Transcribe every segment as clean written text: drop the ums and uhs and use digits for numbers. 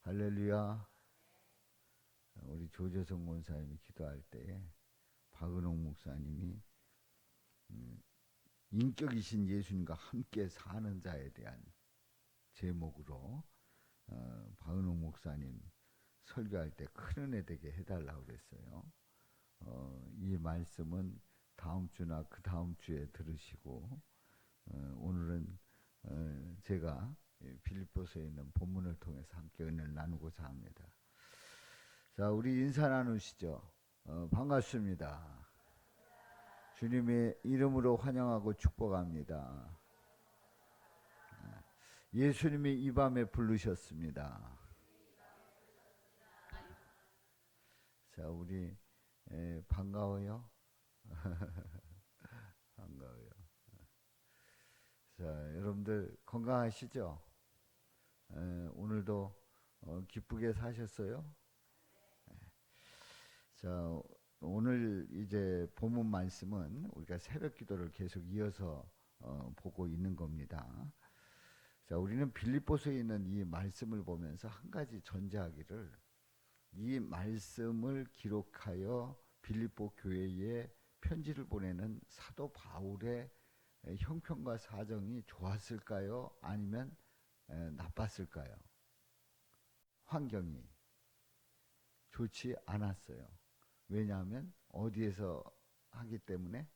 할렐루야. 우리 조재성 권사님이 기도할 때에 박은옥 목사님이 인격이신 예수님과 함께 사는 자에 대한 제목으로 박은옥 목사님 설교할 때 큰 은혜 되게 해달라고 그랬어요. 이 말씀은 다음 주나 그 다음 주에 들으시고 오늘은 제가 빌립보서에 있는 본문을 통해서 함께 은혜를 나누고자 합니다. 자, 우리 인사 나누시죠. 반갑습니다. 주님의 이름으로 환영하고 축복합니다. 예수님이 이 밤에 부르셨습니다. 자, 우리 반가워요. 반가워요. 자, 여러분들 건강하시죠? 오늘도 기쁘게 사셨어요? 자, 오늘 이제 본문 말씀은 우리가 새벽 기도를 계속 이어서 보고 있는 겁니다. 자, 우리는 빌립보서에 있는 이 말씀을 보면서 한 가지 전제하기를, 이 말씀을 기록하여 빌립보 교회에 편지를 보내는 사도 바울의 형편과 사정이 좋았을까요? 아니면 나빴을까요? 환경이 좋지 않았어요. 왜냐하면 어디에서 하기 때문에?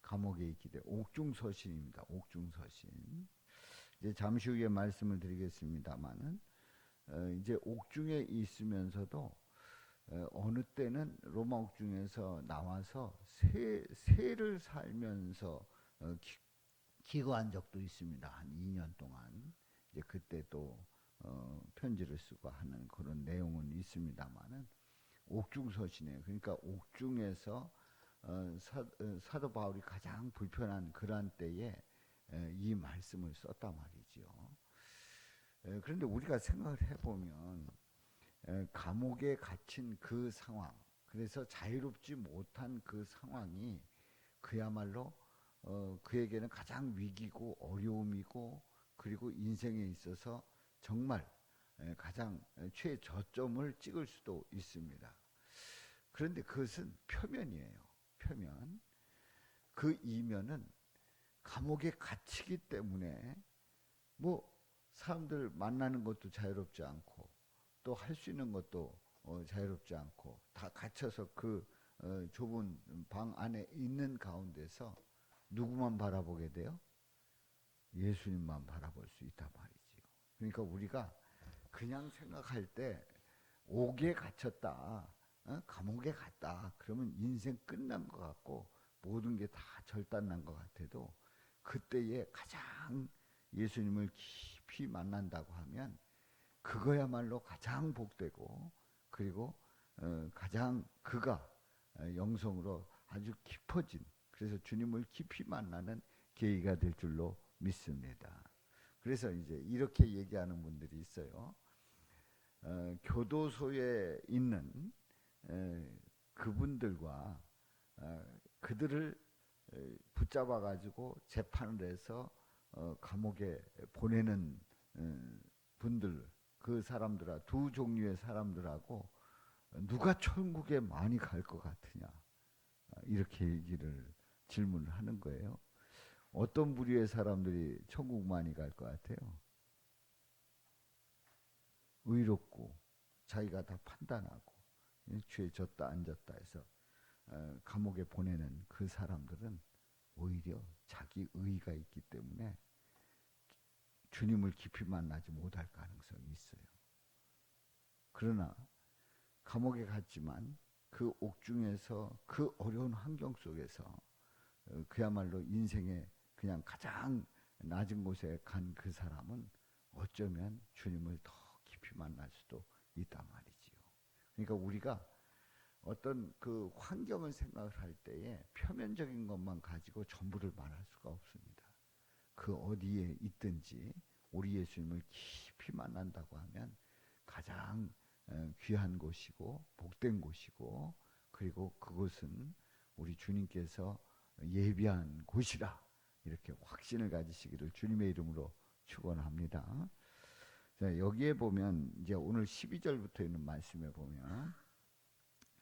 감옥에 있기 때문에. 옥중서신입니다. 옥중서신. 이제 잠시 후에 말씀을 드리겠습니다만은 이제 옥중에 있으면서도 어느 때는 로마 옥중에서 나와서 세를 살면서 기거한 적도 있습니다. 한 2년 동안. 이제 그때 또 편지를 쓰고 하는 그런 내용은 있습니다만은 옥중서신이에요. 그러니까 옥중에서 사도 바울이 가장 불편한 그러한 때에 이 말씀을 썼단 말이지요. 그런데 우리가 생각을 해보면 감옥에 갇힌 그 상황, 그래서 자유롭지 못한 그 상황이 그야말로 그에게는 가장 위기고 어려움이고, 그리고 인생에 있어서 정말 가장 최저점을 찍을 수도 있습니다. 그런데 그것은 표면이에요. 표면. 그 이면은 감옥에 갇히기 때문에 뭐 사람들 만나는 것도 자유롭지 않고, 또 할 수 있는 것도 자유롭지 않고, 다 갇혀서 그 좁은 방 안에 있는 가운데서 누구만 바라보게 돼요? 예수님만 바라볼 수 있단 말이지요. 그러니까 우리가 그냥 생각할 때 옥에 갇혔다, 감옥에 갔다, 그러면 인생 끝난 것 같고 모든 게 다 절단난 것 같아도, 그때에 가장 예수님을 깊이 만난다고 하면 그거야말로 가장 복되고, 그리고 가장 그가 영성으로 아주 깊어진, 그래서 주님을 깊이 만나는 계기가 될 줄로 믿습니다. 그래서 이제 이렇게 얘기하는 분들이 있어요. 교도소에 있는 그분들과 그들을 붙잡아 가지고 재판을 해서 감옥에 보내는 분들, 그 사람들아, 두 종류의 사람들하고 누가 천국에 많이 갈 것 같으냐, 이렇게 얘기를 질문을 하는 거예요. 어떤 부류의 사람들이 천국 많이 갈 것 같아요? 의롭고 자기가 다 판단하고 죄 졌다 안 졌다 해서 감옥에 보내는 그 사람들은 오히려 자기 의의가 있기 때문에 주님을 깊이 만나지 못할 가능성이 있어요. 그러나 감옥에 갔지만 그 옥중에서, 그 어려운 환경 속에서 그야말로 인생의 그냥 가장 낮은 곳에 간 그 사람은 어쩌면 주님을 더 깊이 만날 수도 있단 말이지요. 그러니까 우리가 어떤 그 환경을 생각을 할 때에 표면적인 것만 가지고 전부를 말할 수가 없습니다. 그 어디에 있든지 우리 예수님을 깊이 만난다고 하면 가장 귀한 곳이고 복된 곳이고, 그리고 그곳은 우리 주님께서 예비한 곳이라, 이렇게 확신을 가지시기를 주님의 이름으로 축원합니다. 자, 여기에 보면 이제 오늘 12절부터 있는 말씀에 보면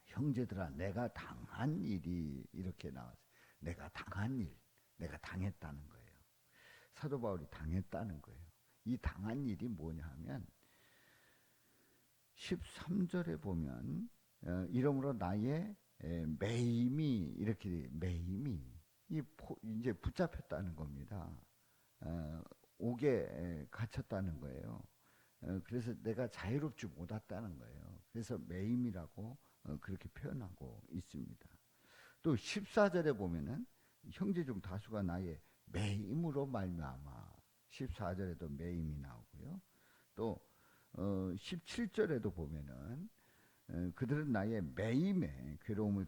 형제들아 내가 당한 일이 이렇게 나왔어요. 내가 당한 일, 내가 당했다는 거예요. 사도 바울이 당했다는 거예요. 이 당한 일이 뭐냐 하면 13절에 보면 이러므로 나의 매임이 이렇게 매임이 이제 붙잡혔다는 겁니다. 옥에 갇혔다는 거예요. 그래서 내가 자유롭지 못했다는 거예요. 그래서 매임이라고 그렇게 표현하고 있습니다. 또 14절에 보면은 형제 중 다수가 나의 매임으로 말미암아 14절에도 매임이 나오고요. 또 17절에도 보면은 그들은 나의 매임에 괴로움을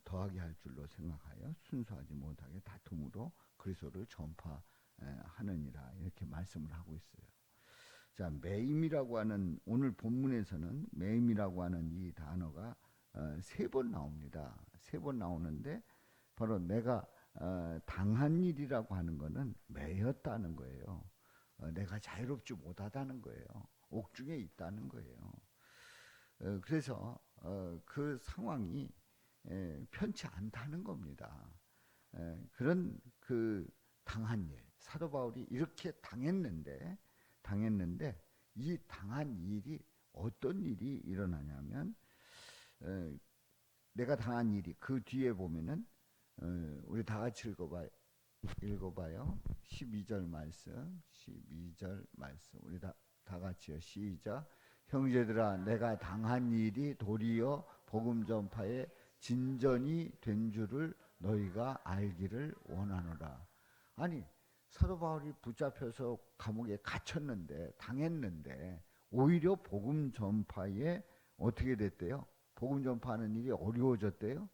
더하게 할 줄로 생각하여 순수하지 못하게 다툼으로 그리스도를 전파하느니라 이렇게 말씀을 하고 있어요. 자, 매임이라고 하는 오늘 본문에서는 매임이라고 하는 이 단어가 3번 나옵니다. 3번 나오는데 바로 내가 당한 일이라고 하는 것은 매였다는 거예요. 내가 자유롭지 못하다는 거예요. 옥중에 있다는 거예요. 그래서 그 상황이 편치 않다는 겁니다. 그런 그 당한 일, 사도 바울이 이렇게 당했는데 이 당한 일이 어떤 일이 일어나냐면 내가 당한 일이 그 뒤에 보면은 우리 다 같이 읽어봐요. 12절 말씀 우리 다 같이요. 시작. 형제들아 내가 당한 일이 도리어 복음 전파에 진전이 된 줄을 너희가 알기를 원하노라. 아니 사도 바울이 붙잡혀서 감옥에 갇혔는데 당했는데 오히려 복음 전파에 어떻게 됐대요? 복음 전파하는 일이 어려워졌대요?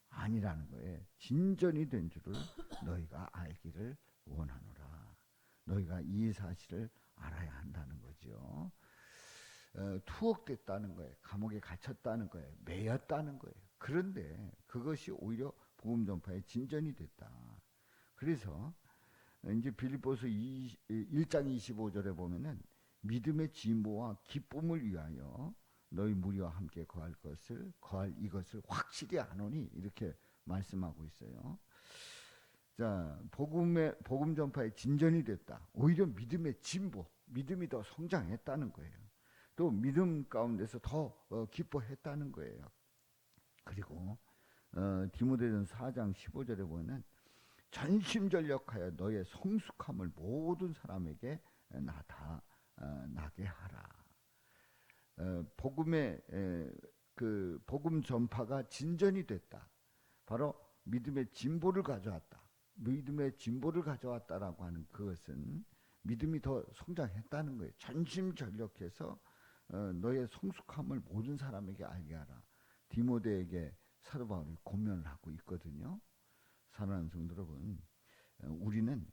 아니라는 거예요. 진전이 된 줄을 너희가 알기를 원하노라. 너희가 이 사실을 알아야 한다는 거죠. 투옥됐다는 거예요. 감옥에 갇혔다는 거예요. 매였다는 거예요. 그런데 그것이 오히려 복음 전파의 진전이 됐다. 그래서 이제 빌립보서 1장 25절에 보면은 믿음의 진보와 기쁨을 위하여 너희 무리와 함께 거할 이것을 확실히 아노니 이렇게 말씀하고 있어요. 자, 복음 전파의 진전이 됐다. 오히려 믿음의 진보, 믿음이 더 성장했다는 거예요. 또 믿음 가운데서 더 기뻐했다는 거예요. 그리고 디모데전서 4장 15절에 보면 전심전력하여 너의 성숙함을 모든 사람에게 나게 하라. 복음 전파가 진전이 됐다. 바로 믿음의 진보를 가져왔다. 믿음의 진보를 가져왔다라고 하는 그것은 믿음이 더 성장했다는 거예요. 전심전력해서 너의 성숙함을 모든 사람에게 알게 하라. 디모데에게 사도 바울이 권면을 하고 있거든요. 사랑하는 성도 여러분, 우리는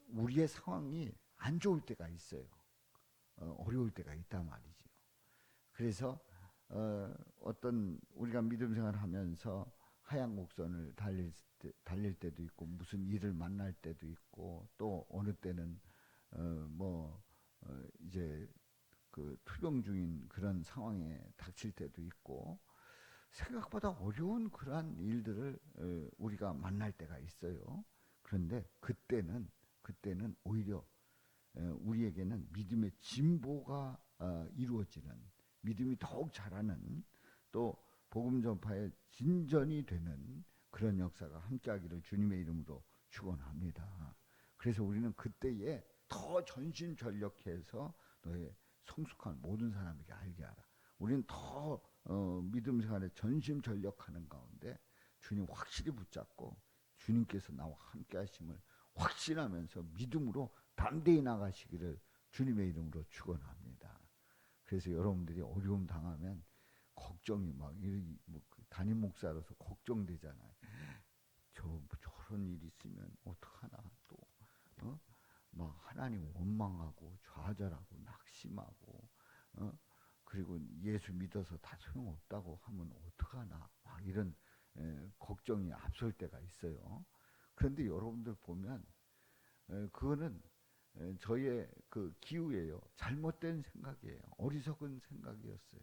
우리의 상황이 안 좋을 때가 있어요. 어려울 때가 있단 말이죠. 그래서 어떤 우리가 믿음 생활을 하면서 하얀 곡선을 달릴 때도 있고 무슨 일을 만날 때도 있고 또 어느 때는 이제 그 투병 중인 그런 상황에 닥칠 때도 있고 생각보다 어려운 그러한 일들을 우리가 만날 때가 있어요. 그런데 그때는 오히려 우리에게는 믿음의 진보가 이루어지는 믿음이 더욱 자라는 또 복음 전파의 진전이 되는 그런 역사가 함께하기를 주님의 이름으로 축원합니다. 그래서 우리는 그때에 더 전심전력해서 너의 성숙한 모든 사람에게 알게 하라. 우리는 더 믿음 생활에 전심전력하는 가운데 주님 확실히 붙잡고 주님께서 나와 함께 하심을 확신하면서 믿음으로 담대히 나가시기를 주님의 이름으로 축원합니다. 그래서 여러분들이 어려움 당하면 걱정이 담임 목사로서 걱정되잖아요. 저런 일이 있으면 어떡하나 또 막 하나님 원망하고 좌절하고 낙심하고 그리고 예수 믿어서 다 소용없다고 하면 어떡하나 막 이런 걱정이 앞설 때가 있어요. 그런데 여러분들 보면 그거는 저의 그 기우예요. 잘못된 생각이에요. 어리석은 생각이었어요.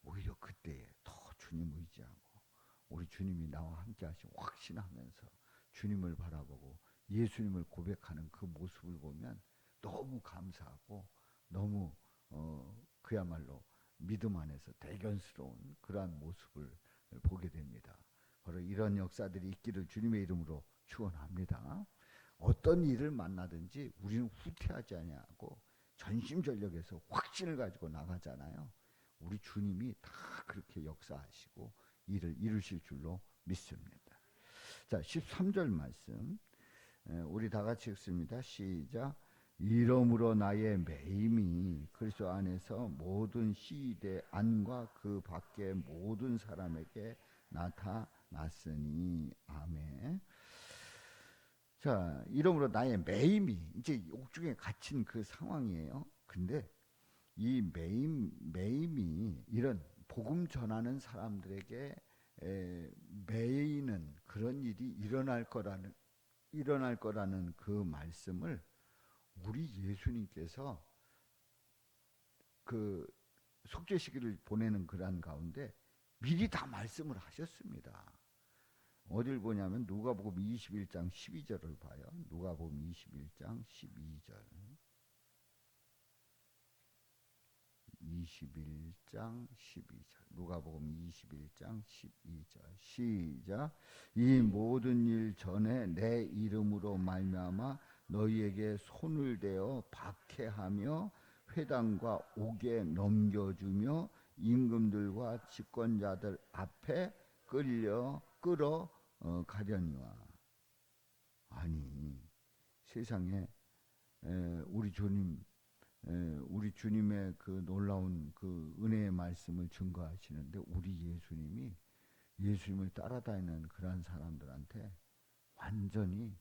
오히려 그때에 더 주님 의지하고 우리 주님이 나와 함께 하시고 확신하면서 주님을 바라보고 예수님을 고백하는 그 모습을 보면 너무 감사하고 너무 그야말로 믿음 안에서 대견스러운 그러한 모습을 보게 됩니다. 바로 이런 역사들이 있기를 주님의 이름으로 축원합니다. 어떤 일을 만나든지 우리는 후퇴하지 아니하고 전심전력에서 확신을 가지고 나가잖아요. 우리 주님이 다 그렇게 역사하시고 일을 이루실 줄로 믿습니다. 자, 13절 말씀 우리 다 같이 읽습니다. 시작. 이러므로 나의 매임이 그리스도 안에서 모든 시대 안과 그 밖의 모든 사람에게 나타났으니 아멘. 자, 이러므로 나의 매임이 이제 옥중에 갇힌 그 상황이에요. 근데 이 매임이 이런 복음 전하는 사람들에게 매이는 그런 일이 일어날 거라는 그 말씀을 우리 예수님께서 그 속죄시기를 보내는 그런 가운데 미리 다 말씀을 하셨습니다. 어딜 보냐면 누가복음 21장 12절을 봐요. 누가복음 21장 12절. 21장 12절. 누가복음 21장 12절. 시작. 이 모든 일 전에 내 이름으로 말미암아 너희에게 손을 대어 박해하며 회당과 옥에 넘겨주며 임금들과 집권자들 앞에 끌어 가려니와. 아니 세상에 우리 주님의 그 놀라운 그 은혜의 말씀을 증거하시는데 우리 예수님을 따라다니는 그런 사람들한테 완전히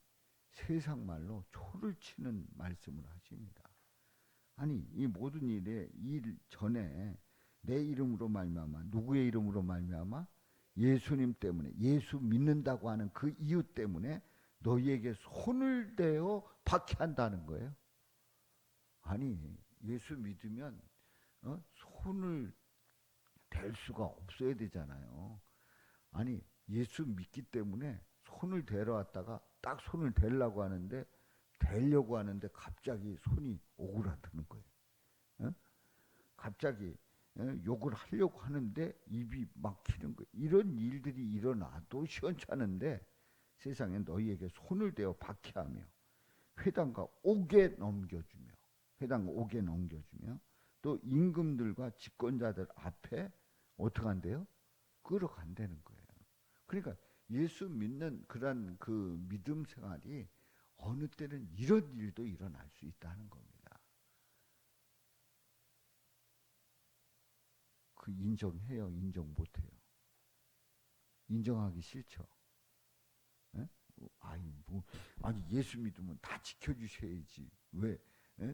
세상 말로 초를 치는 말씀을 하십니다. 아니 이 모든 일 전에 내 이름으로 말미암아 누구의 이름으로 말미암아 예수님 때문에 예수 믿는다고 하는 그 이유 때문에 너희에게 손을 대어 박해한다는 거예요. 아니 예수 믿으면 손을 댈 수가 없어야 되잖아요. 아니 예수 믿기 때문에 손을 대러 왔다가 딱 손을 대려고 하는데 갑자기 손이 오그라드는 거예요. 갑자기 욕을 하려고 하는데 입이 막히는 거예요. 이런 일들이 일어나도 시원찮은데 세상에 너희에게 손을 대어 박해하며 회당과 옥에 넘겨주며 또 임금들과 집권자들 앞에 어떻게 한대요? 끌어간다는 거예요. 그러니까 예수 믿는 그런 그 믿음 생활이 어느 때는 이런 일도 일어날 수 있다는 겁니다. 그 인정해요? 인정 못해요? 인정하기 싫죠? 에? 아니 예수 믿으면 다 지켜주셔야지 왜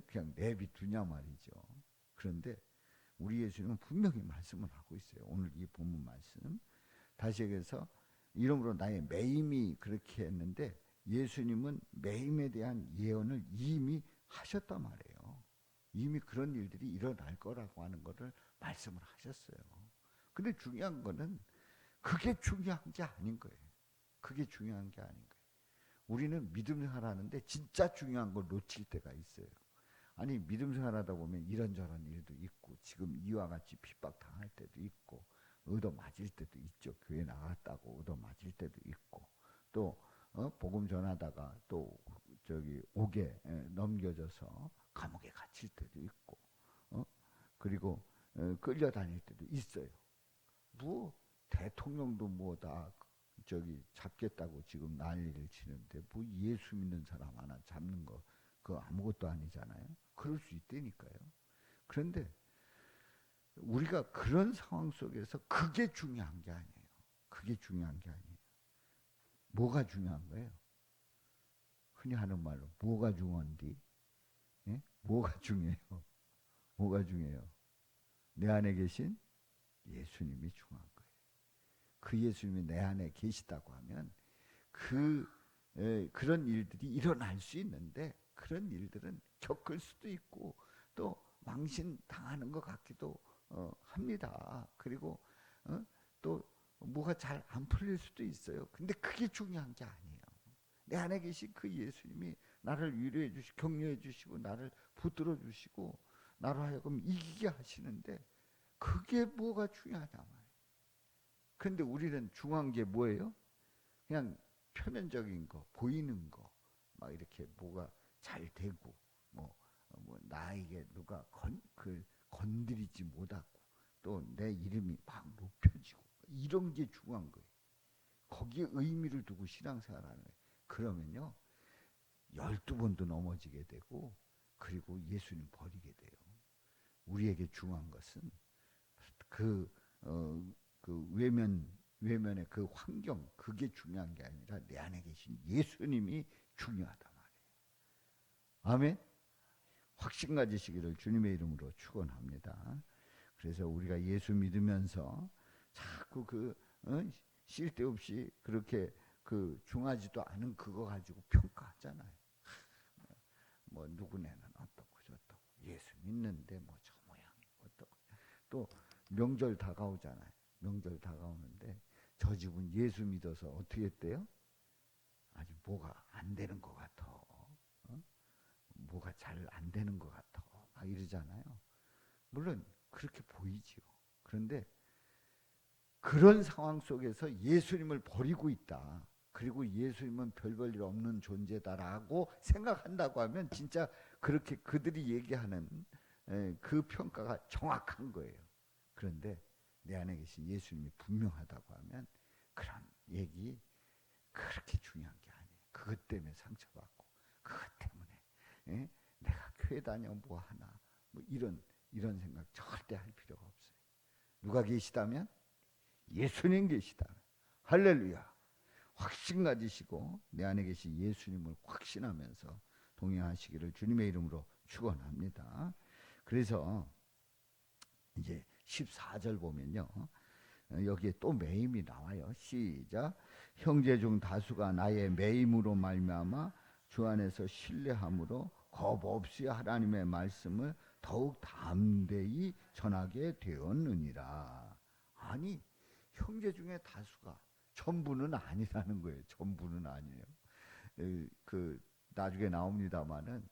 그냥 내비두냐 말이죠. 그런데 우리 예수님은 분명히 말씀을 하고 있어요. 오늘 이 본문 말씀 다시 얘기해서 이러므로 나의 매임이 그렇게 했는데 예수님은 매임에 대한 예언을 이미 하셨단 말이에요. 이미 그런 일들이 일어날 거라고 하는 것을 말씀을 하셨어요. 근데 중요한 거는 그게 중요한 게 아닌 거예요. 그게 중요한 게 아닌 거예요. 우리는 믿음 생활하는데 진짜 중요한 걸 놓칠 때가 있어요. 아니 믿음 생활하다 보면 이런저런 일도 있고 지금 이와 같이 핍박당할 때도 있고 얻어 맞을 때도 있죠. 교회 나갔다고 얻어 맞을 때도 있고 또 복음 전하다가 또 저기 옥에 넘겨져서 감옥에 갇힐 때도 있고 그리고 끌려다닐 때도 있어요. 뭐 대통령도 뭐 다 저기 잡겠다고 지금 난리를 치는데 뭐 예수 믿는 사람 하나 잡는 거 그거 아무것도 아니잖아요. 그럴 수 있다니까요. 그런데 우리가 그런 상황 속에서 그게 중요한 게 아니에요. 그게 중요한 게 아니에요. 뭐가 중요한 거예요? 흔히 하는 말로 뭐가 중요한디? 예? 뭐가 중요해요? 뭐가 중요해요? 내 안에 계신 예수님이 중요한 거예요. 그 예수님이 내 안에 계시다고 하면 그런 일들이 일어날 수 있는데 그런 일들은 겪을 수도 있고 또 망신 당하는 것 같기도 합니다. 그리고 또 뭐가 잘 안 풀릴 수도 있어요. 근데 그게 중요한 게 아니에요. 내 안에 계신 그 예수님이 나를 위로해 주시고 격려해 주시고 나를 붙들어 주시고 나로 하여금 이기게 하시는데 그게 뭐가 중요하냐 말이에요. 그런데 우리는 중요한 게 뭐예요? 그냥 표면적인 거, 보이는 거, 막 이렇게 뭐가 잘 되고, 뭐 나에게 누가 건드리지 못하고, 또 내 이름이 막 높여지고, 이런 게 중요한 거예요. 거기에 의미를 두고 신앙생활하는 거예요. 그러면요, 12번도 넘어지게 되고, 그리고 예수님 버리게 돼요. 우리에게 중요한 것은 그, 그 외면의 그 환경, 그게 중요한 게 아니라 내 안에 계신 예수님이 중요하단 말이에요. 아멘? 확신 가지시기를 주님의 이름으로 축원합니다. 그래서 우리가 예수 믿으면서 자꾸 쓸데없이 그렇게 중하지도 않은 그거 가지고 평가하잖아요. 뭐 누구네는 어떻고 저떻고 예수 믿는데 뭐 저 모양이 어떻고 또 명절 다가오잖아요. 명절 다가오는데 저 집은 예수 믿어서 어떻게 했대요? 아주 뭐가 안 되는 것 같아. 뭐가 잘 안 되는 것 같아. 막 이러잖아요. 물론 그렇게 보이지요. 그런데 그런 상황 속에서 예수님을 버리고 있다. 그리고 예수님은 별 볼 일 없는 존재다라고 생각한다고 하면 진짜 그렇게 그들이 얘기하는 그 평가가 정확한 거예요. 그런데 내 안에 계신 예수님이 분명하다고 하면 그런 얘기 그렇게 중요한 게 아니에요. 그것 때문에 상처받고 그것 때문에 내가 교회 다녀 뭐 하나 뭐 이런 생각 절대 할 필요가 없어요. 누가 계시다면 예수님 계시다. 할렐루야. 확신 가지시고 내 안에 계신 예수님을 확신하면서 동행하시기를 주님의 이름으로 축원합니다. 그래서 이제 14절 보면요. 여기에 또 매임이 나와요. 시작. 형제 중 다수가 나의 매임으로 말미암아 주 안에서 신뢰함으로 겁 없이 하나님의 말씀을 더욱 담대히 전하게 되었느니라. 아니 형제 중에 다수가 전부는 아니라는 거예요. 전부는 아니에요. 나중에 나옵니다마는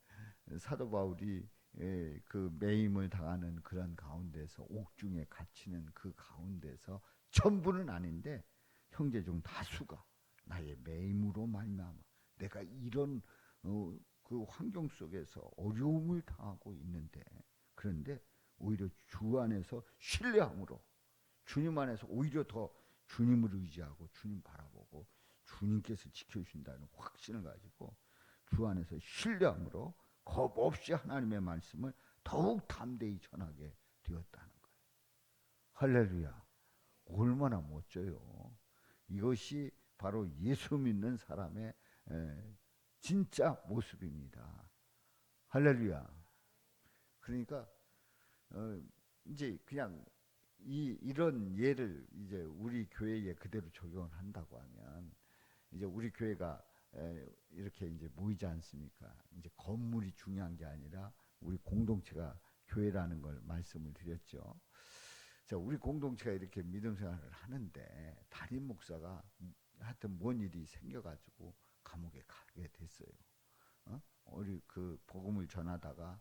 사도 바울이 그 매임을 당하는 그런 가운데서 옥중에 갇히는 그 가운데서 전부는 아닌데 형제 중 다수가 나의 매임으로 말미암아 내가 이런 그 환경 속에서 어려움을 당하고 있는데 그런데 오히려 주 안에서 신뢰함으로 주님 안에서 오히려 더 주님을 의지하고 주님 바라보고 주님께서 지켜주신다는 확신을 가지고 주 안에서 신뢰함으로 겁 없이 하나님의 말씀을 더욱 담대히 전하게 되었다는 거예요. 할렐루야. 얼마나 멋져요. 이것이 바로 예수 믿는 사람의 진짜 모습입니다. 할렐루야. 그러니까 이제 그냥 이런 예를 이제 우리 교회에 그대로 적용을 한다고 하면 이제 우리 교회가 이렇게 이제 모이지 않습니까? 이제 건물이 중요한 게 아니라 우리 공동체가 교회라는 걸 말씀을 드렸죠. 자, 우리 공동체가 이렇게 믿음 생활을 하는데 담임 목사가 하여튼 뭔 일이 생겨가지고 감옥에 가게 됐어요. 우리 그 복음을 전하다가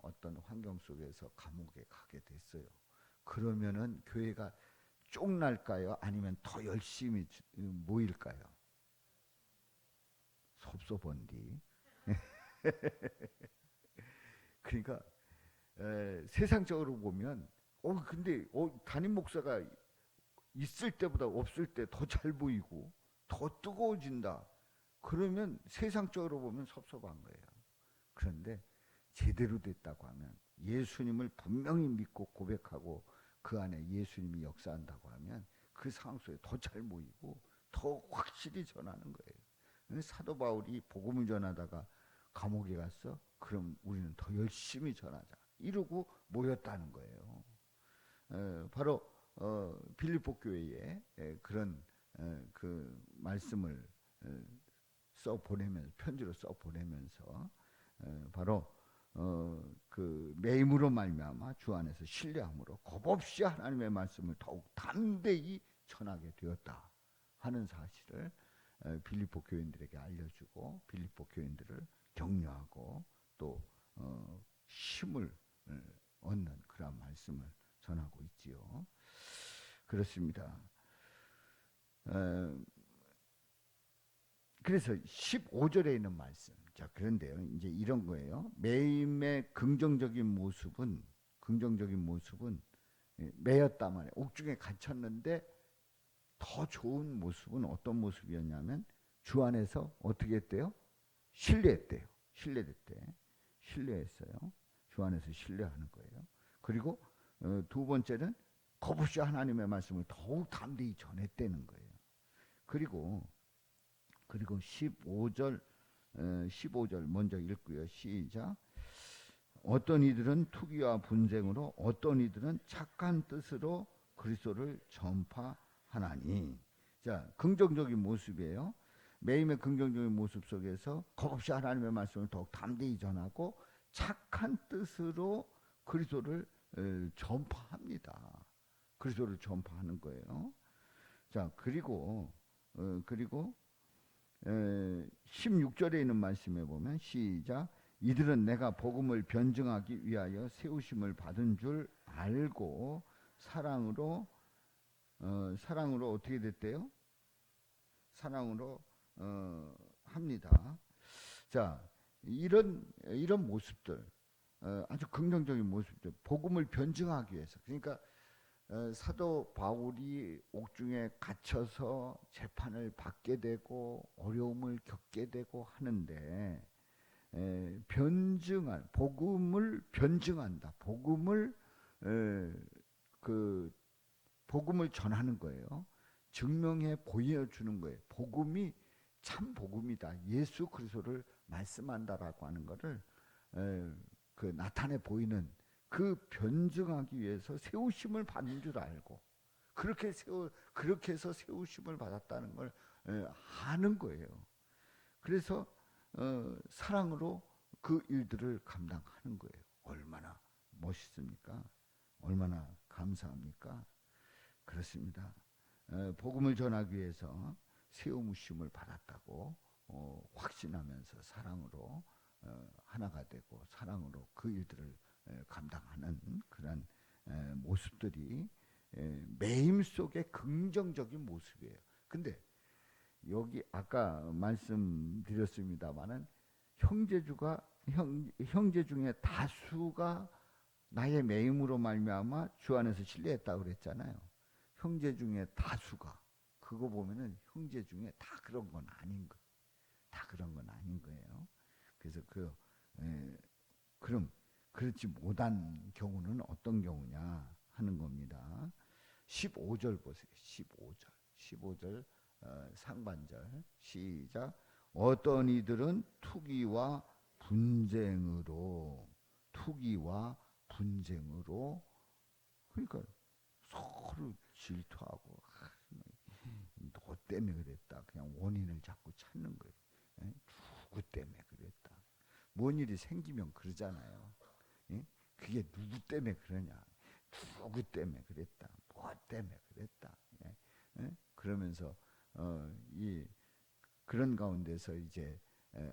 어떤 환경 속에서 감옥에 가게 됐어요. 그러면은 교회가 쫑날까요? 아니면 더 열심히 모일까요? 섭섭한디. 그러니까 세상적으로 보면 근데 담임 목사가 있을 때보다 없을 때 더 잘 보이고 더 뜨거워진다. 그러면 세상적으로 보면 섭섭한 거예요. 그런데 제대로 됐다고 하면 예수님을 분명히 믿고 고백하고 그 안에 예수님이 역사한다고 하면 그 상황 속에 더 잘 모이고 더 확실히 전하는 거예요. 사도 바울이 복음을 전하다가 감옥에 갔어? 그럼 우리는 더 열심히 전하자. 이러고 모였다는 거예요. 바로 빌립보 교회에 그런 그 말씀을 써 보내면서 편지로 써 보내면서 바로 그 매임으로 말미암아 주 안에서 신뢰함으로 겁없이 하나님의 말씀을 더욱 담대히 전하게 되었다 하는 사실을 빌립보 교인들에게 알려주고 빌립보 교인들을 격려하고 또 힘을 얻는 그런 말씀을 전하고 있지요. 그렇습니다. 그래서 15절에 있는 말씀. 자, 그런데요. 이제 이런 거예요. 매임의 긍정적인 모습은 매였단 말이에요. 옥중에 갇혔는데 더 좋은 모습은 어떤 모습이었냐면 주 안에서 어떻게 했대요? 신뢰했대요. 신뢰했어요. 주 안에서 신뢰하는 거예요. 그리고 두 번째는 겁없이 하나님의 말씀을 더욱 담대히 전했다는 거예요. 그리고 15절 먼저 읽고요. 시작. 어떤 이들은 투기와 분쟁으로 어떤 이들은 착한 뜻으로 그리스도를 전파하나니. 자, 긍정적인 모습이에요. 매임의 긍정적인 모습 속에서 겁없이 하나님의 말씀을 더욱 담대히 전하고 착한 뜻으로 그리스도를 전파합니다. 그리스도를 전파하는 거예요. 자, 그리고 16절에 있는 말씀에 보면 시작. 이들은 내가 복음을 변증하기 위하여 세우심을 받은 줄 알고 사랑으로 어떻게 됐대요? 사랑으로 합니다. 자, 이런 모습들, 아주 긍정적인 모습들, 복음을 변증하기 위해서. 그러니까 사도 바울이 옥중에 갇혀서 재판을 받게 되고 어려움을 겪게 되고 하는데 복음을 변증한다. 복음을 전하는 거예요. 증명해 보여주는 거예요. 복음이 참 복음이다. 예수 그리스도를 말씀한다라고 하는 것을 그 나타내 보이는 그 변증하기 위해서 세우심을 받는 줄 알고 그렇게 해서 세우심을 받았다는 걸 아는 거예요. 그래서 사랑으로 그 일들을 감당하는 거예요. 얼마나 멋있습니까? 얼마나 감사합니까? 그렇습니다. 복음을 전하기 위해서 세우심을 받았다고 확신하면서 사랑으로 하나가 되고 사랑으로 그 일들을 감당하는 그런 모습들이 매임 속의 긍정적인 모습이에요. 근데 여기 아까 말씀드렸습니다마는 형제 중에 다수가 나의 매임으로 말미암아 주 안에서 신뢰했다고 그랬잖아요. 형제 중에 다수가 그거 보면은 형제 중에 다 그런 건 아닌 거예요. 다 그런 건 아닌 거예요. 그래서 그럼 그렇지 못한 경우는 어떤 경우냐 하는 겁니다. 15절 보세요. 15절 상반절 시작. 어떤 이들은 투기와 분쟁으로 그러니까 서로 질투하고 너 때문에 그랬다. 그냥 원인을 자꾸 찾는 거예요. 누구 때문에 그랬다. 뭔 일이 생기면 그러잖아요. 그게 누구 때문에 그러냐. 누구 때문에 그랬다. 뭐 때문에 그랬다. 그러면서 그런 가운데서 이제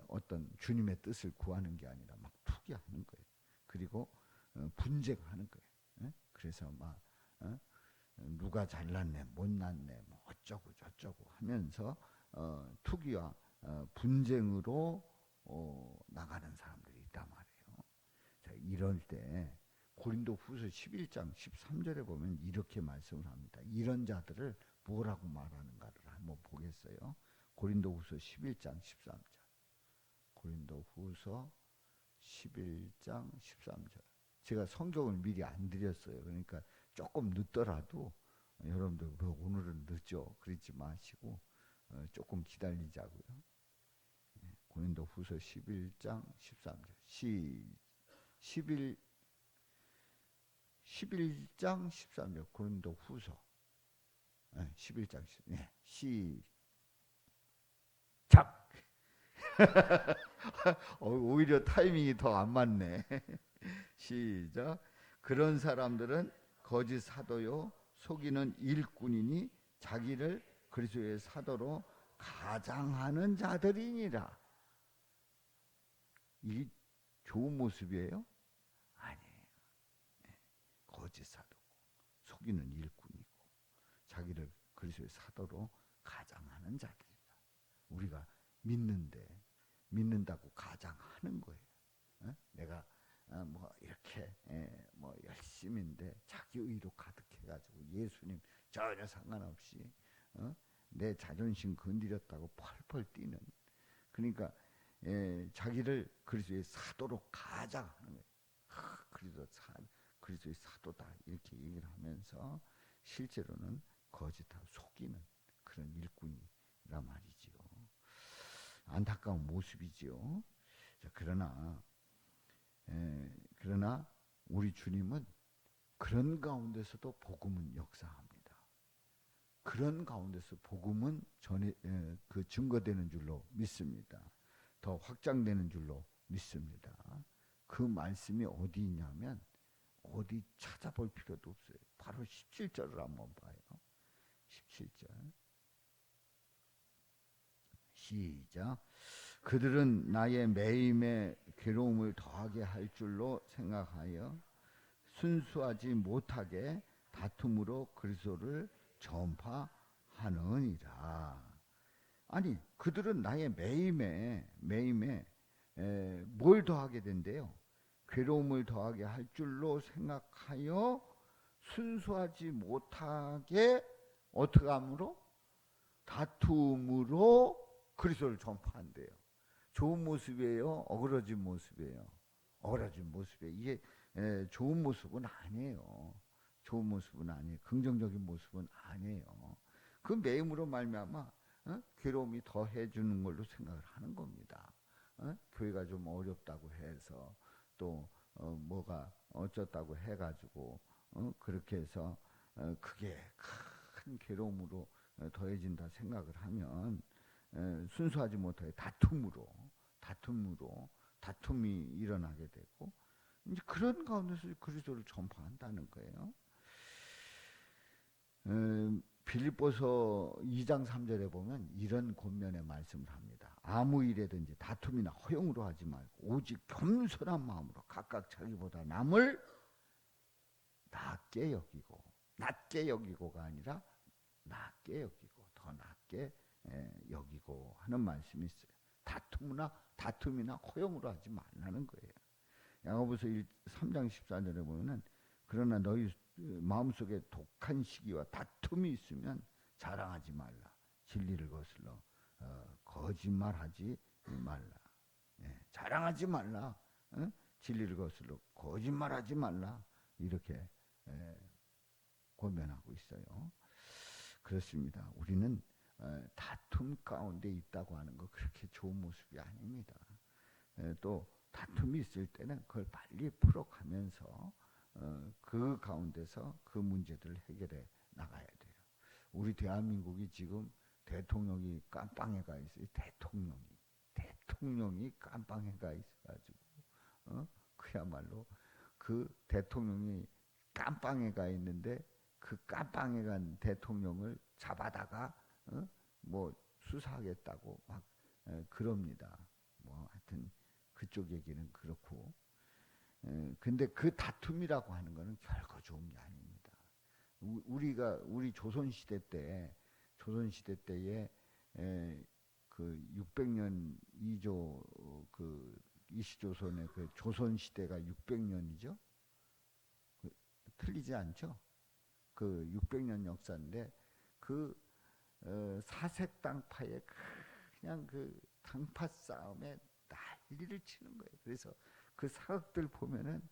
어떤 주님의 뜻을 구하는 게 아니라 막 투기하는 거예요. 그리고 분쟁하는 거예요. 그래서 막 누가 잘났네, 못났네, 뭐 어쩌고 저쩌고 하면서 투기와 분쟁으로 나가는 사람들이 있단 말이에요. 자, 이럴 때 고린도후서 11장 13절에 보면 이렇게 말씀을 합니다. 이런 자들을 뭐라고 말하는가를 한번 보겠어요. 고린도후서 11장 13절. 고린도후서 11장 13절. 제가 성경을 미리 안 드렸어요. 그러니까 조금 늦더라도 여러분들 오늘은 늦죠. 그러지 마시고 조금 기다리자고요. 고린도후서 11장 13절. 11장 13절 고린도후서 11장 시작. 오히려 타이밍이 더 안 맞네. 시작. 그런 사람들은 거짓 사도요 속이는 일꾼이니 자기를 그리스도의 사도로 가장하는 자들이니라. 이게 좋은 모습이에요? 아니에요. 거짓 사도고 속이는 일꾼이고 자기를 그리스도의 사도로 가장하는 자들이다. 우리가 믿는다고 가장하는 거예요. 내가 뭐 이렇게 뭐 열심인데 자기 의로 가득해가지고 예수님 전혀 상관없이 내 자존심 건드렸다고 펄펄 뛰는, 그러니까 자기를 그리스도의 사도로 가장하는 거예요. 그리스도의 사도다 이렇게 얘기를 하면서 실제로는 거짓하고 속이는 그런 일꾼이란 말이지요. 안타까운 모습이지요. 자, 그러나 우리 주님은 그런 가운데서도 복음은 역사합니다. 그런 가운데서 복음은 그 증거되는 줄로 믿습니다. 더 확장되는 줄로 믿습니다. 그 말씀이 어디 있냐면 어디 찾아볼 필요도 없어요. 바로 17절을 한번 봐요. 17절 시작. 그들은 나의 매임에 괴로움을 더하게 할 줄로 생각하여 순수하지 못하게 다툼으로 그리스도를 전파하느니라. 아니, 그들은 나의 매임에 뭘 더하게 된대요? 괴로움을 더하게 할 줄로 생각하여 순수하지 못하게 어떻게 함으로? 다툼으로 그리스도를 전파한대요. 좋은 모습이에요? 어그러진 모습이에요? 어그러진 모습이에요. 이게 좋은 모습은 아니에요. 좋은 모습은 아니에요. 긍정적인 모습은 아니에요. 그 매임으로 말미암아 괴로움이 더 해주는 걸로 생각을 하는 겁니다. 교회가 좀 어렵다고 해서 또 뭐가 어쩌다고 해가지고 그렇게 해서 그게 큰 괴로움으로 더해진다 생각을 하면 순수하지 못하게 다툼이 일어나게 되고 이제 그런 가운데서 그리스도를 전파한다는 거예요. 빌립보서 2장 3절에 보면 이런 권면의 말씀을 합니다. 아무 일에든지 다툼이나 허용으로 하지 말고 오직 겸손한 마음으로 각각 자기보다 남을 낮게 여기고가 아니라 낮게 여기고 더 낮게 여기고 하는 말씀이 있어요. 다툼이나 허용으로 하지 말라는 거예요. 야고보서 3장 14절에 보면은 그러나 너희 마음속에 독한 시기와 다툼이 있으면 자랑하지 말라. 진리를 거슬러 거짓말하지 말라. 자랑하지 말라. 진리를 거슬러 거짓말하지 말라. 이렇게 권면하고 있어요. 그렇습니다. 우리는 다툼 가운데 있다고 하는 거 그렇게 좋은 모습이 아닙니다. 또 다툼이 있을 때는 그걸 빨리 풀어가면서 그 가운데서 그 문제들을 해결해 나가야 돼요. 우리 대한민국이 지금 대통령이 깜빵에가 있어요. 대통령이 깜빵에가 있어가지고 그야말로 그 대통령이 깜빵에가 있는데 그 깜빵에 간 대통령을 잡아다가 뭐 수사하겠다고 막 그럽니다. 뭐 하여튼 그쪽 얘기는 그렇고. 근데 그 다툼이라고 하는 거는 결코 좋은 게 아닙니다. 우리 조선시대 때에 그 600년 이조 그 이시조선의 그 조선시대가 600년이죠. 틀리지 않죠? 그 600년 역사인데 그 사색당파의 그냥 그 당파 싸움에 난리를 치는 거예요. 그래서 그 사극들 보면은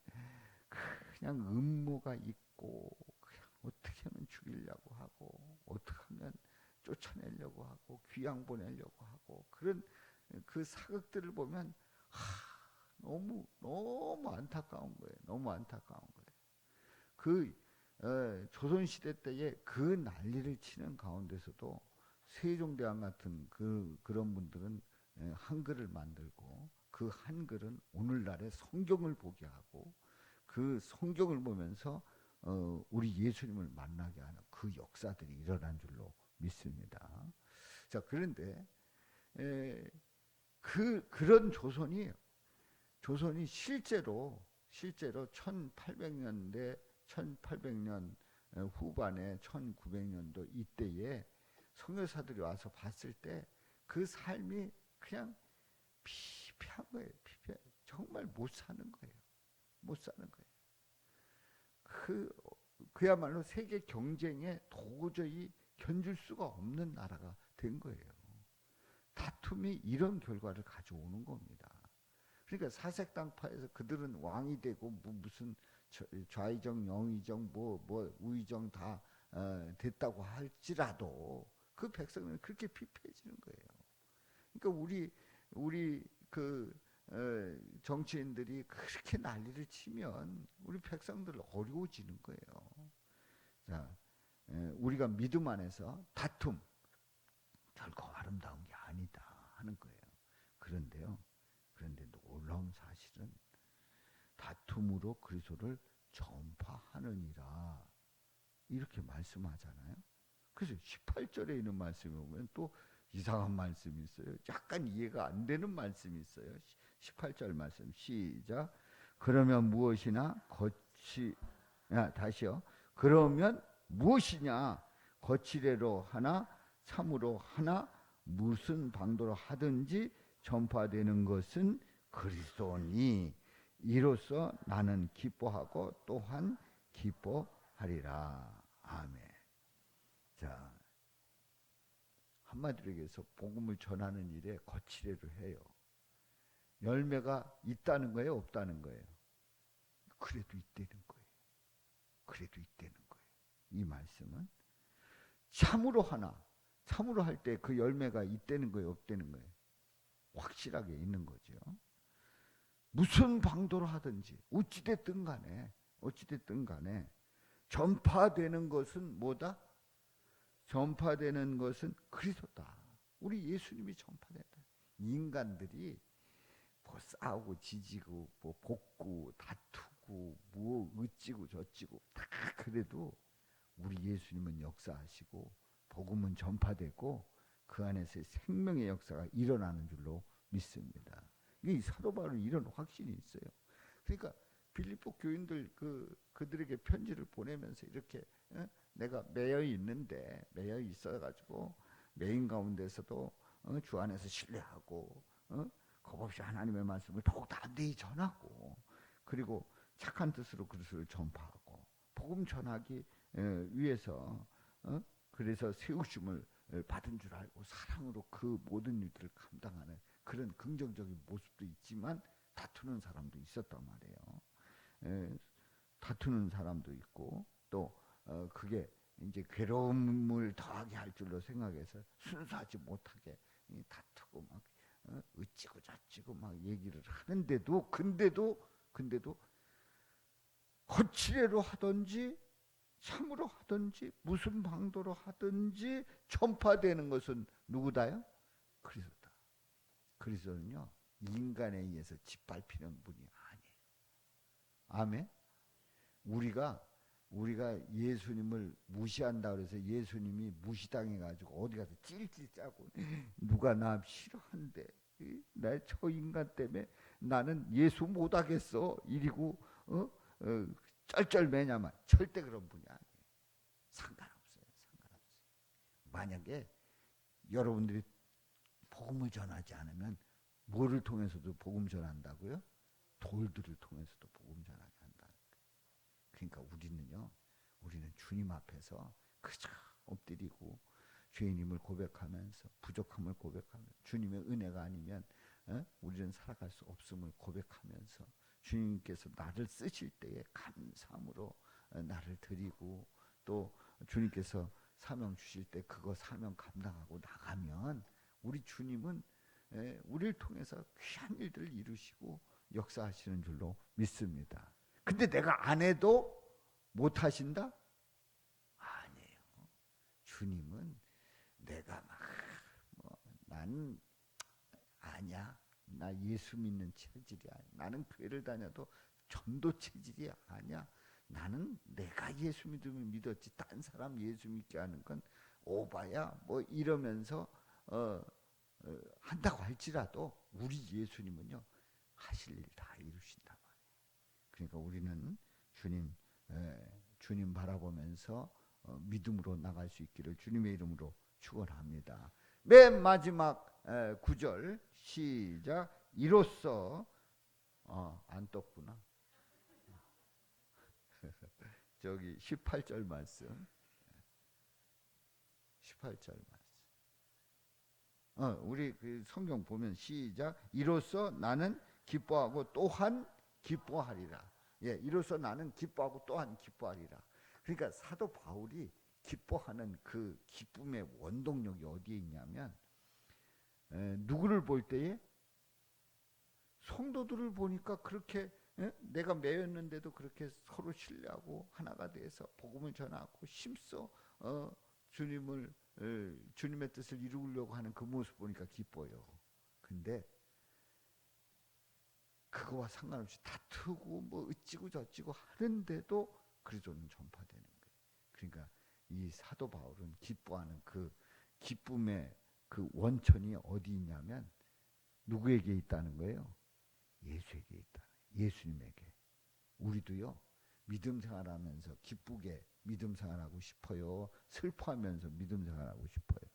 그냥 음모가 있고 그냥 어떻게 하면 죽이려고 하고 어떻게 하면 쫓아내려고 하고 귀양 보내려고 하고 그런 그 사극들을 보면 너무 안타까운 거예요. 너무 안타까운 거예요. 그 조선시대 때에 그 난리를 치는 가운데서도 세종대왕 같은 그런 분들은 한글을 만들고 그 한글은 오늘날의 성경을 보게 하고 그 성경을 보면서 우리 예수님을 만나게 하는 그 역사들이 일어난 줄로 믿습니다. 자, 그런데 그런 조선이 실제로 1800년대 1800년 후반에 1900년도 이때에 선교사들이 와서 봤을 때 그 삶이 그냥 피폐한 거예요. 피폐. 정말 못 사는 거예요. 못 사는 거예요. 그야말로 세계 경쟁에 도저히 견줄 수가 없는 나라가 된 거예요. 다툼이 이런 결과를 가져오는 겁니다. 그러니까 사색당파에서 그들은 왕이 되고 무슨 좌의정, 영의정, 우의정 다 됐다고 할지라도 그 백성은 그렇게 피폐해지는 거예요. 그러니까 우리 정치인들이 그렇게 난리를 치면 우리 백성들 어려워지는 거예요. 자, 우리가 믿음 안에서 다툼 결코 아름다운 게 아니다 하는 거예요. 그런데 놀라운 사실은 다툼으로 그리스도를 전파하느니라 이렇게 말씀하잖아요. 그래서 18절에 있는 말씀에 보면 또 이상한 말씀이 있어요. 약간 이해가 안 되는 말씀이 있어요. 18절 말씀 시작. 그러면 무엇이나 다시요. 그러면 무엇이냐 거칠애로 하나 참으로 하나 무슨 방도로 하든지 전파되는 것은 그리스도니 이로써 나는 기뻐하고 또한 기뻐하리라. 아멘. 자, 한마디로 얘기해서 복음을 전하는 일에 거칠애를 해요. 열매가 있다는 거예요, 없다는 거예요? 그래도 있다는 거예요. 그래도 있다는 거예요. 이 말씀은 참으로 할 때 그 열매가 있다는 거예요, 없다는 거예요? 확실하게 있는 거죠. 무슨 방도로 하든지 어찌됐든 간에 전파되는 것은 뭐다? 전파되는 것은 그리스도다. 우리 예수님이 전파된다. 인간들이 뭐 싸우고 지지고 뭐 볶고 다투고 뭐 어찌고 저찌고 다 그래도 우리 예수님은 역사하시고 복음은 전파되고 그 안에서 생명의 역사가 일어나는 줄로 믿습니다. 이 사도 바울은 이런 확신이 있어요. 그러니까 빌립보 교인들 그들에게 편지를 보내면서 이렇게 내가 매여 있어가지고 매인 가운데서도 주 안에서 신뢰하고 겁없이 하나님의 말씀을 더욱 담대히 전하고 그리고 착한 뜻으로 그리스도를 전파하고 복음 전하기 위해서 그래서 세우심을 받은 줄 알고 사랑으로 그 모든 일들을 감당하는 그런 긍정적인 모습도 있지만 다투는 사람도 있었단 말이에요. 다투는 사람도 있고 또 그게 이제 괴로움을 더하게 할 줄로 생각해서 순수하지 못하게 다투고 막 어찌고 저찌고 막 얘기를 하는데도 근데도 거칠애로 하든지 참으로 하든지 무슨 방도로 하든지 전파되는 것은 누구다요? 그리스도다. 그리스도는요 인간에 의해서 짓밟히는 분이 아니에요. 아멘. 우리가 예수님을 무시한다 그래서 예수님이 무시당해가지고 어디 가서 찔찔 짜고 누가 나 싫어한대. 나 저 인간 때문에 나는 예수 못하겠어. 이리고 쩔쩔매냐만 절대 그런 분이 아니에요. 상관없어요. 만약에 여러분들이 복음을 전하지 않으면 뭐를 통해서도 복음 전한다고요? 돌들을 통해서도 복음 전하게 한다. 그러니까 우리는 주님 앞에서 그저 엎드리고 죄인임을 고백하면서 부족함을 고백하면서 주님의 은혜가 아니면 우리는 살아갈 수 없음을 고백하면서 주님께서 나를 쓰실 때에 감사함으로 나를 드리고 또 주님께서 사명 주실 때 그거 사명 감당하고 나가면 우리 주님은 우리를 통해서 귀한 일들을 이루시고 역사하시는 줄로 믿습니다. 근데 내가 안 해도 못 하신다? 아니에요. 주님은 내가 난 아니야. 나 예수 믿는 체질이야. 나는 교회를 다녀도 전도 체질이 아니야. 나는 내가 예수 믿으면 믿었지 딴 사람 예수 믿게 하는 건 오바야. 뭐 이러면서 한다고 할지라도 우리 예수님은요 하실 일 다 이루신단 말이에요. 그러니까 우리는 주님 바라보면서 믿음으로 나갈 수 있기를 주님의 이름으로 축원합니다. 맨 마지막 9절 시작. 이로써 안 떴구나. 저기 18절 말씀. 18절 말씀. 우리 그 성경 보면 시작. 이로써 나는 기뻐하고 또한 기뻐하리라. 예, 이로써 나는 기뻐하고 또한 기뻐하리라. 그러니까 사도 바울이 기뻐하는 그 기쁨의 원동력이 어디에 있냐면 누구를 볼 때에 성도들을 보니까 그렇게 내가 매였는데도 그렇게 서로 신뢰하고 하나가 돼서 복음을 전하고 힘써 주님의 뜻을 이루려고 하는 그 모습 보니까 기뻐요. 근데 그거와 상관없이 다투고 뭐 어찌고 저찌고 하는데도 그리스도는 전파되는 거예요. 그러니까 이 사도 바울은 기뻐하는 그 기쁨의 그 원천이 어디 있냐면 누구에게 있다는 거예요? 예수에게 있다. 예수님에게. 우리도요 믿음 생활하면서 기쁘게 믿음 생활하고 싶어요. 슬퍼하면서 믿음 생활하고 싶어요.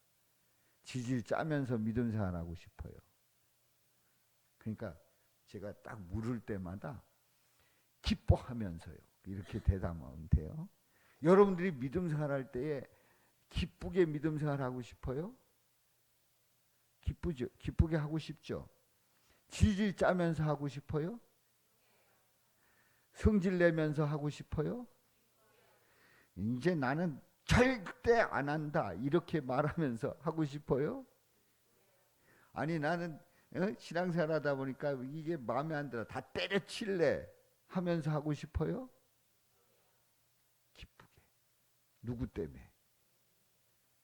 지질 짜면서 믿음 생활하고 싶어요. 그러니까 제가 딱 물을 때마다 기뻐하면서요. 이렇게 대답하면 돼요. 여러분들이 믿음 생활할 때에 기쁘게 믿음 생활하고 싶어요? 기쁘죠. 기쁘게 하고 싶죠. 질질 짜면서 하고 싶어요? 성질 내면서 하고 싶어요? 이제 나는 절대 안 한다 이렇게 말하면서 하고 싶어요? 아니 나는 신앙생활 하다 보니까 이게 마음에 안 들어 다 때려칠래 하면서 하고 싶어요? 기쁘게. 누구 때문에?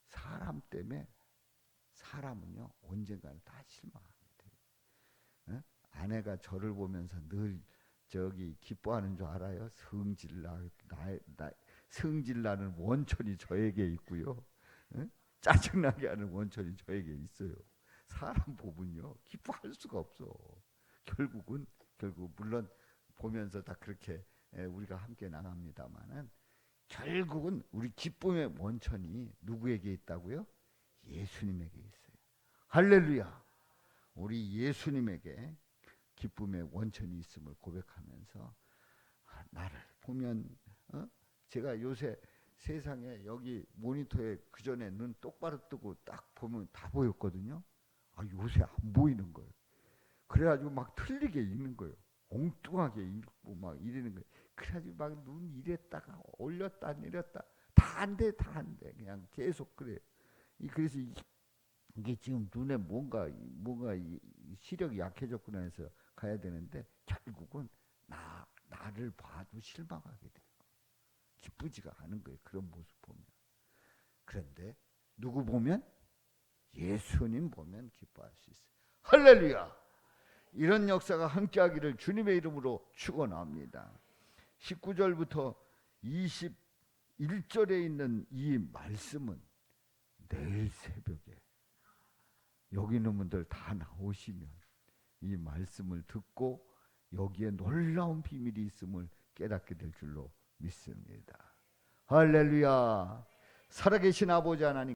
사람 때문에. 사람은요 언젠가는 다 실망합니다. 아내가 저를 보면서 늘 저기 기뻐하는 줄 알아요? 성질나는 원천이 저에게 있고요. 짜증나게 하는 원천이 저에게 있어요. 사람 보면요 기뻐할 수가 없어. 결국 물론 보면서 다 그렇게 우리가 함께 나갑니다만은 결국은 우리 기쁨의 원천이 누구에게 있다고요? 예수님에게 있어요. 할렐루야. 우리 예수님에게 기쁨의 원천이 있음을 고백하면서 나를 보면 제가 요새 세상에 여기 모니터에 그전에 눈 똑바로 뜨고 딱 보면 다 보였거든요. 요새 안 보이는 거예요. 그래가지고 막 틀리게 읽는 거예요. 엉뚱하게 읽고 막 이러는 거예요. 그래가지고 막 눈 이랬다가 올렸다 내렸다 다 안 돼. 그냥 계속 그래요. 그래서 이게 지금 눈에 뭔가 시력이 약해졌구나 해서 가야 되는데 결국은 나를 봐도 실망하게 돼요. 기쁘지가 않은 거예요. 그런 모습 보면. 그런데 누구 보면? 예수님 보면 기뻐할 수 있어요. 할렐루야. 이런 역사가 함께하기를 주님의 이름으로 축원합니다. 19절부터 21절에 있는 이 말씀은 내일 새벽에 여기 있는 분들 다 나오시면 이 말씀을 듣고 여기에 놀라운 비밀이 있음을 깨닫게 될 줄로 믿습니다. 할렐루야. 살아계신 아버지 하나님